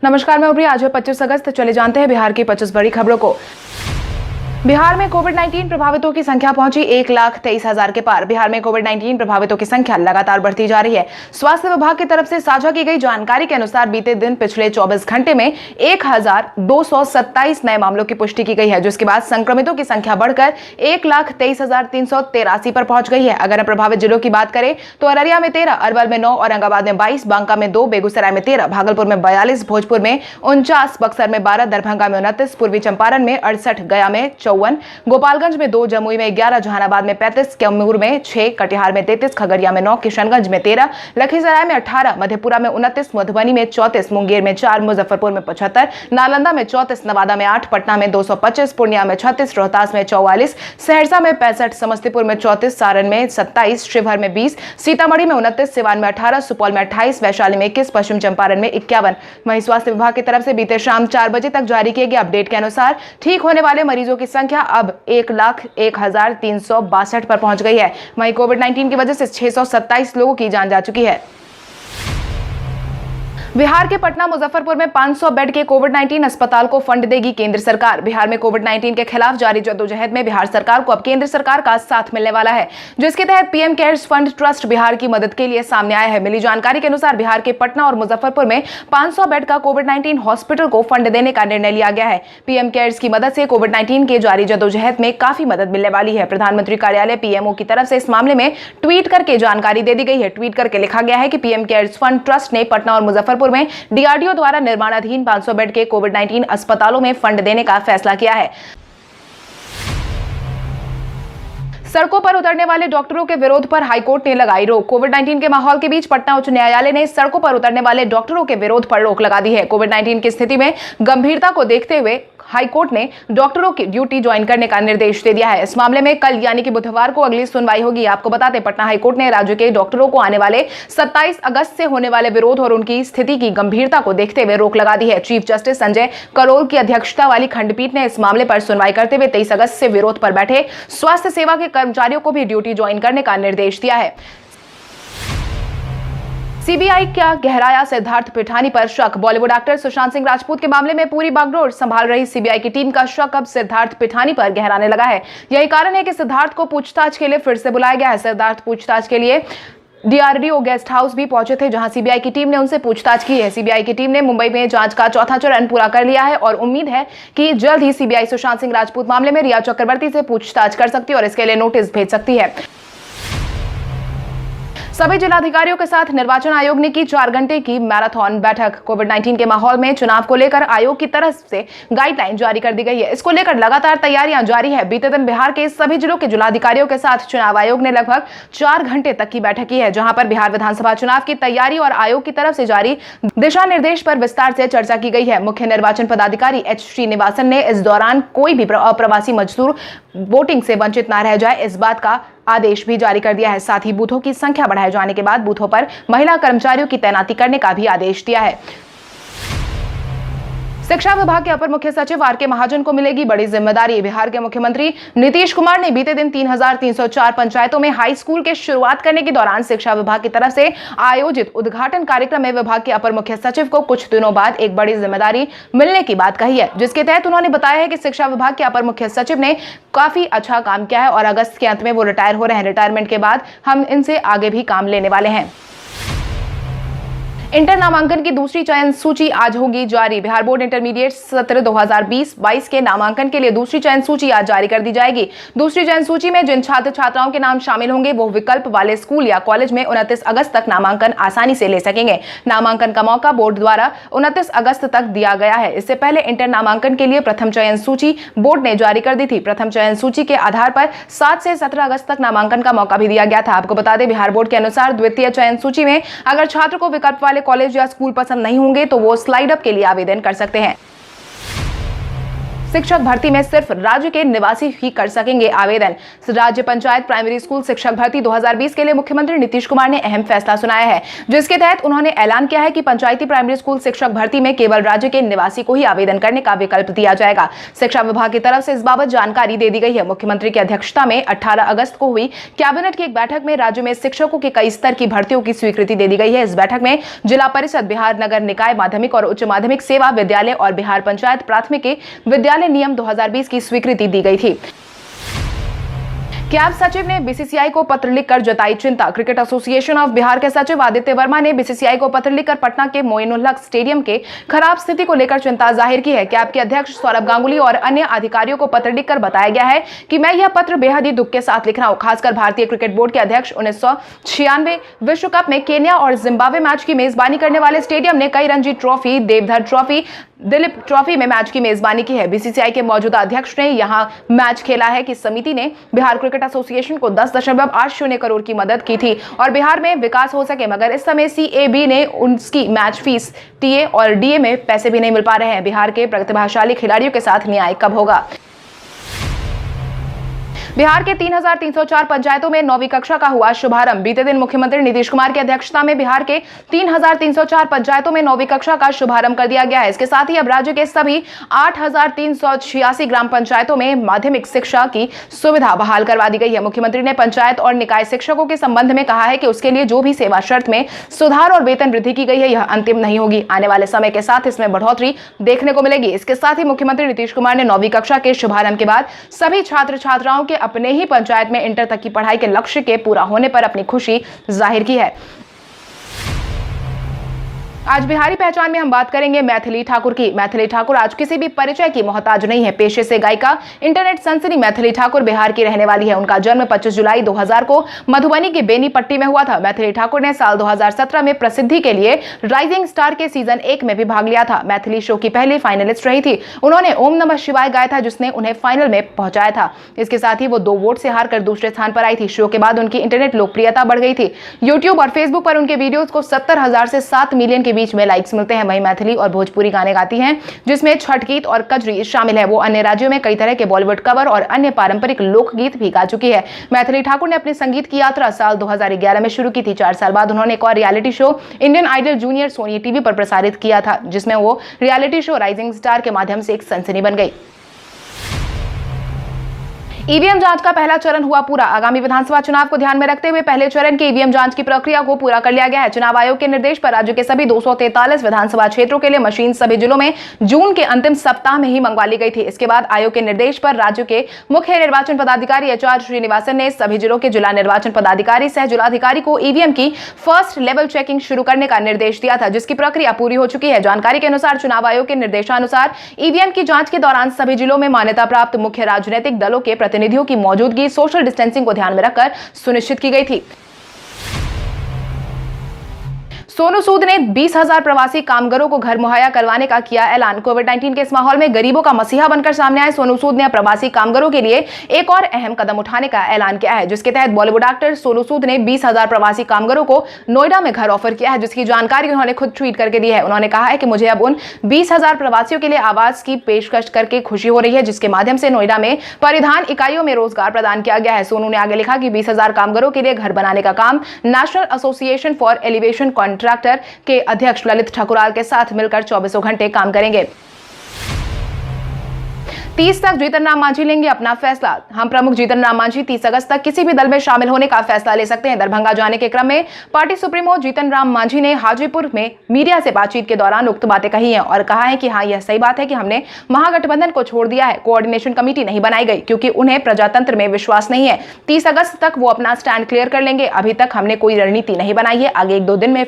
नमस्कार, मैं उप्रिया। आज है 25 अगस्त। चले जानते हैं बिहार की 25 बड़ी खबरों को। बिहार में कोविड-19 प्रभावितों की संख्या पहुंची 1,23,000 के पार। बिहार में कोविड-19 प्रभावितों की संख्या लगातार बढ़ती जा रही है। स्वास्थ्य विभाग की तरफ से साझा की गई जानकारी के अनुसार बीते दिन पिछले 24 घंटे में 1,227 नए मामलों की पुष्टि की गई है, जिसके बाद संक्रमितों की संख्या बढ़कर 1,23,383 पर पहुंच गई है। अगर प्रभावित जिलों की बात करें तो अररिया में 13, अरवल में 9, औरंगाबाद में 22, बांका में 2, बेगूसराय में 13, भागलपुर में 42, भोजपुर में 49, बक्सर में 12, दरभंगा में 29, पूर्वी चंपारण में 68, गया में 54, गोपालगंज में 2, जमुई में 11, जहानाबाद में 35, कैमूर में 6, कटिहार में 33, खगड़िया में 9, किशनगंज में 13, लखीसराय में 18, मधेपुरा में 29, मधुबनी में 34, मुंगेर में 4, मुजफ्फरपुर में 75, नालंदा में 34, नवादा में 8, पटना में 225, पूर्णिया में 36, रोहतास में 44, सहरसा में 65, समस्तीपुर में 34, सारण में 27, शिवहर में 20, सीतामढ़ी में 29, सिवान में 18, सुपौल में 28, वैशाली में 21, पश्चिम चंपारण में 51। वहीं स्वास्थ्य विभाग की तरफ से बीते शाम 4 बजे तक जारी किए गए अपडेट के अनुसार ठीक होने वाले मरीजों की संख्या अब 1,01,362 पर पहुंच गई है। वहीं कोविड-19 की वजह से 627 लोगों की जान जा चुकी है। बिहार के पटना मुजफ्फरपुर में 500 बेड के कोविड-19 अस्पताल को फंड देगी केंद्र सरकार। बिहार में कोविड-19 के खिलाफ जारी जद्दोजहद में बिहार सरकार को अब केंद्र सरकार का साथ मिलने वाला है, जिसके तहत PM cares fund trust Bihar की मदद के लिए सामने आया है। मिली जानकारी के अनुसार बिहार के पटना और मुजफ्फरपुर में 500 बेड का कोविड-19 हॉस्पिटल को फंड देने का निर्णय लिया गया है। पीएम केयर्स की मदद से कोविड-19 के जारी जद्दोजहद में काफी मदद मिलने वाली है। प्रधानमंत्री कार्यालय पीएमओ की तरफ से इस मामले में ट्वीट करके जानकारी दे दी गई है। ट्वीट करके लिखा गया है कि पीएम केयर्स फंड ट्रस्ट ने पटना और मुजफ्फरपुर में डीआरडीओ द्वारा निर्माणाधीन 500 बेड के कोविड-19 अस्पतालों में फंड देने का फैसला किया है। सड़कों पर उतरने वाले डॉक्टरों के विरोध पर हाईकोर्ट ने लगाई रोक। कोविड-19 के माहौल के बीच पटना उच्च न्यायालय ने सड़कों पर उतरने वाले डॉक्टरों के विरोध पर रोक लगा दी है। कोविड-19 की स्थिति में गंभीरता को देखते हुए हाईकोर्ट ने डॉक्टरों की ड्यूटी ज्वाइन करने का निर्देश दे दिया है। इस मामले में कल यानी कि बुधवार को अगली सुनवाई होगी। आपको बता दें, पटना हाईकोर्ट ने राज्य के डॉक्टरों को आने वाले 27 अगस्त से होने वाले विरोध और उनकी स्थिति की गंभीरता को देखते हुए रोक लगा दी है। चीफ जस्टिस संजय करोल की अध्यक्षता वाली खंडपीठ ने इस मामले पर सुनवाई करते हुए 23 अगस्त से विरोध पर बैठे स्वास्थ्य सेवा के कर्मचारियों को भी ड्यूटी ज्वाइन करने का निर्देश दिया है। सीबीआई का गहराया सिद्धार्थ पिठानी पर शक। बॉलीवुड एक्टर सुशांत सिंह राजपूत के मामले में पूरी बागडोर संभाल रही सीबीआई की टीम का शक अब सिद्धार्थ पिठानी पर गहराने लगा है। यही कारण है कि सिद्धार्थ को पूछताछ के लिए फिर से बुलाया गया है। सिद्धार्थ पूछताछ के लिए डीआरडीओ गेस्ट हाउस भी पहुंचे थे, जहां सीबीआई की टीम ने उनसे पूछताछ की है। सीबीआई की टीम ने मुंबई में जांच का चौथा चरण पूरा कर लिया है और उम्मीद है कि जल्द ही सीबीआई सुशांत सिंह राजपूत मामले में रिया चक्रवर्ती से पूछताछ कर सकती है और इसके लिए नोटिस भेज सकती है। सभी जिलाधिकारियों के साथ निर्वाचन आयोग ने की 4 घंटे की मैराथन बैठक। कोविड-19 के माहौल में चुनाव को लेकर आयोग की तरफ से गाइडलाइन जारी कर दी गई है। इसको लेकर लगातार तैयारियां जारी है। बीते दिन बिहार के सभी जिलों के जिलाधिकारियों के साथ चुनाव आयोग ने लगभग 4 घंटे तक की बैठक की है, जहां पर बिहार विधानसभा चुनाव की तैयारी और आयोग की तरफ से जारी दिशा निर्देश पर विस्तार से चर्चा की गई है। मुख्य निर्वाचन पदाधिकारी एच श्रीनिवासन ने इस दौरान कोई भी अप्रवासी मजदूर वोटिंग से वंचित न रह जाए, इस बात का आदेश भी जारी कर दिया है। साथ ही बूथों की संख्या बढ़ाए जाने के बाद बूथों पर महिला कर्मचारियों की तैनाती करने का भी आदेश दिया है। शिक्षा विभाग के अपर मुख्य सचिव आर.के. महाजन को मिलेगी बड़ी जिम्मेदारी। बिहार के मुख्यमंत्री नीतीश कुमार ने बीते दिन 3,304 पंचायतों में हाई स्कूल के शुरुआत करने के दौरान शिक्षा विभाग की तरफ से आयोजित उद्घाटन कार्यक्रम में विभाग के अपर मुख्य सचिव को कुछ दिनों बाद एक बड़ी जिम्मेदारी मिलने की बात कही है, जिसके तहत उन्होंने बताया है कि शिक्षा विभाग के अपर मुख्य सचिव ने काफी अच्छा काम किया है और अगस्त के अंत में वो रिटायर हो रहे हैं। रिटायरमेंट के बाद हम इनसे आगे भी काम लेने वाले हैं। इंटर नामांकन की दूसरी चयन सूची आज होगी जारी। बिहार बोर्ड इंटरमीडिएट सत्र 2020-22 के नामांकन के लिए दूसरी चयन सूची आज जारी कर दी जाएगी। दूसरी चयन सूची में जिन छात्र छात्राओं के नाम शामिल होंगे वो विकल्प वाले स्कूल या कॉलेज में 29 अगस्त तक नामांकन आसानी से ले सकेंगे। नामांकन का मौका बोर्ड द्वारा 29 अगस्त तक दिया गया है। इससे पहले इंटर नामांकन के लिए प्रथम चयन सूची बोर्ड ने जारी कर दी थी। प्रथम चयन सूची के आधार पर 7 से 17 अगस्त तक नामांकन का मौका भी दिया गया था। आपको बता दें, बिहार बोर्ड के अनुसार द्वितीय चयन सूची में अगर छात्र को विकल्प वाले कॉलेज या स्कूल पसंद नहीं होंगे तो वो स्लाइड अप के लिए आवेदन कर सकते हैं। शिक्षक भर्ती में सिर्फ राज्य के निवासी ही कर सकेंगे आवेदन। राज्य पंचायत प्राइमरी स्कूल शिक्षक भर्ती 2020 के लिए मुख्यमंत्री नीतीश कुमार ने अहम फैसला सुनाया है, जिसके तहत उन्होंने ऐलान किया है कि पंचायती प्राइमरी स्कूल शिक्षक भर्ती में केवल राज्य के निवासी को ही आवेदन करने का विकल्प दिया जाएगा। शिक्षा विभाग की तरफ से इस बाबत जानकारी दे दी गई है। मुख्यमंत्री की अध्यक्षता में 18 अगस्त को हुई कैबिनेट की एक बैठक में राज्य में शिक्षकों के कई स्तर की भर्तियों की स्वीकृति दे दी गई है। इस बैठक में जिला परिषद, बिहार नगर निकाय माध्यमिक और उच्च माध्यमिक सेवा विद्यालय और बिहार पंचायत प्राथमिक विद्यालय नियम 2020 की स्वीकृति दी गई थी। कैब सचिव ने बीसीसीआई को पत्र लिखकर जताई चिंता। क्रिकेट एसोसिएशन ऑफ बिहार के सचिव आदित्य वर्मा ने बीसीसीआई को पत्र लिखकर पटना के मोइनुल-हक स्टेडियम के खराब स्थिति को लेकर चिंता जाहिर की है। कैब के अध्यक्ष सौरभ गांगुली और अन्य अधिकारियों को पत्र लिखकर बताया गया है कि मैं यह पत्र बेहद ही दुख के साथ लिख रहा हूं। खासकर भारतीय क्रिकेट बोर्ड के अध्यक्ष 1996 विश्व कप में केन्या और जिम्बाब्वे मैच की मेजबानी करने वाले स्टेडियम ने कई Ranji trophy, Deodhar trophy, Dilip trophy में मैच की मेजबानी की है। बीसीसीआई के मौजूदा अध्यक्ष ने यहां मैच खेला है कि समिति ने बिहार क्रिकेट एसोसिएशन को 10.80 करोड़ की मदद की थी और बिहार में विकास हो सके, मगर इस समय सीएबी ने उसकी मैच फीस, टीए और डीए में पैसे भी नहीं मिल पा रहे हैं। बिहार के प्रतिभाशाली खिलाड़ियों के साथ न्याय कब होगा? बिहार के 3,304 पंचायतों में 9वीं कक्षा का हुआ शुभारंभ। बीते दिन मुख्यमंत्री नीतीश कुमार की अध्यक्षता में बिहार के 3,304 पंचायतों में 9वीं कक्षा का शुभारंभ कर दिया गया है। इसके साथ ही अब राज्य के सभी 8,386 ग्राम पंचायतों में माध्यमिक शिक्षा की सुविधा बहाल करवा दी गई है। मुख्यमंत्री ने पंचायत और निकाय शिक्षकों के संबंध में कहा है कि उसके लिए जो भी सेवा शर्त में सुधार और वेतन वृद्धि की गई है, यह अंतिम नहीं होगी। आने वाले समय के साथ इसमें बढ़ोतरी देखने को मिलेगी। इसके साथ ही मुख्यमंत्री नीतीश कुमार ने 9वीं कक्षा के शुभारंभ के बाद सभी छात्र छात्राओं के अपने ही पंचायत में इंटर तक की पढ़ाई के लक्ष्य के पूरा होने पर अपनी खुशी जाहिर की है। आज बिहारी पहचान में हम बात करेंगे मैथिली ठाकुर की। मैथिली ठाकुर आज किसी भी परिचय की मोहताज नहीं है। पेशे से गायिका, इंटरनेट सनसनी मैथिली ठाकुर बिहार की रहने वाली है। उनका जन्म 25 जुलाई 2000 को मधुबनी के बेनीपट्टी में हुआ था। मैथिली ठाकुर ने साल 2017 में प्रसिद्धि के लिए राइजिंग स्टार के सीजन 1 में भी भाग लिया था। मैथिली शो की पहली फाइनलिस्ट रही थी। उन्होंने ओम नमः शिवाय गाया था, जिसने उन्हें फाइनल में पहुंचाया था। इसके साथ ही वो 2 वोट से हारकर दूसरे स्थान पर आई थी। शो के बाद उनकी इंटरनेट लोकप्रियता बढ़ गई थी। यूट्यूब और फेसबुक पर उनके वीडियोज को 70,000 से 7 मिलियन के बीच में लाइक्स मिलते हैं। वहीं मैथिली और भोजपुरी गाने गाती हैं, जिसमें छठ गीत और कजरी शामिल है। वो अन्य राज्यों में कई तरह के बॉलीवुड कवर और अन्य पारंपरिक लोकगीत भी गा चुकी है। मैथिली ठाकुर ने अपनी संगीत की यात्रा साल 2011 में शुरू की थी। 4 साल बाद उन्होंने एक और reality show Indian Idol junior Sony TV पर प्रसारित किया था, जिसमें वो रियलिटी शो राइजिंग स्टार के माध्यम से एक सनसनी बन गई। ईवीएम जांच का पहला चरण हुआ पूरा। आगामी विधानसभा चुनाव को ध्यान में रखते हुए पहले चरण के ईवीएम जांच की प्रक्रिया को पूरा कर लिया गया है। चुनाव आयोग के निर्देश पर राज्य के सभी 243 विधानसभा क्षेत्रों के लिए मशीन सभी जिलों में जून के अंतिम सप्ताह में ही मंगवा ली गई थी। इसके बाद आयोग के निर्देश पर राज्य के मुख्य निर्वाचन पदाधिकारी एचआर श्रीनिवासन ने सभी जिलों के जिला निर्वाचन पदाधिकारी सह जिलाधिकारी को ईवीएम की फर्स्ट लेवल चेकिंग शुरू करने का निर्देश दिया था, जिसकी प्रक्रिया पूरी हो चुकी है। जानकारी के अनुसार चुनाव आयोग के निर्देशानुसार ईवीएम की जांच के दौरान सभी जिलों में मान्यता प्राप्त मुख्य राजनीतिक दलों के प्रतिनिधियों की मौजूदगी सोशल डिस्टेंसिंग को ध्यान में रखकर सुनिश्चित की गई थी। सोनू सूद ने 20,000 प्रवासी कामगारों को घर मुहैया करवाने का किया ऐलान। कोविड-19 के इस माहौल में गरीबों का मसीहा बनकर सामने आए सोनू सूद ने प्रवासी कामगारों के लिए एक और अहम कदम उठाने का ऐलान किया है, जिसके तहत बॉलीवुड एक्टर सोनू सूद ने 20,000 प्रवासी कामगारों को नोएडा में घर ऑफर किया है, जिसकी जानकारी उन्होंने खुद ट्वीट करके दी है। उन्होंने कहा है कि मुझे अब उन 20,000 प्रवासियों के लिए आवास की पेशकश करके खुशी हो रही है, जिसके माध्यम से नोएडा में परिधान इकाइयों में रोजगार प्रदान किया गया है। सोनू ने आगे लिखा कि 20,000 कामगारों के लिए घर बनाने का काम national association for elevation contractor के अध्यक्ष ललित ठकुराल के साथ मिलकर 24 घंटे काम करेंगे। 30 तक जीतन राम मांझी लेंगे अपना फैसला। हम प्रमुख जीतन राम मांझी 30 अगस्त तक किसी भी दल में शामिल होने का फैसला ले सकते हैं। दरभंगा जाने के क्रम में पार्टी सुप्रीमो जीतन राम मांझी ने हाजीपुर में मीडिया से बातचीत के दौरान उक्त बातें कही हैं और कहा है कि हाँ, यह सही बात है कि हमने महागठबंधन को छोड़ दिया है। कोऑर्डिनेशन कमेटी नहीं बनाई गई क्योंकि उन्हें प्रजातंत्र में विश्वास नहीं है। 30 अगस्त तक वो अपना स्टैंड क्लियर कर लेंगे। अभी तक हमने कोई रणनीति नहीं बनाई है। आगे 1-2 दिन में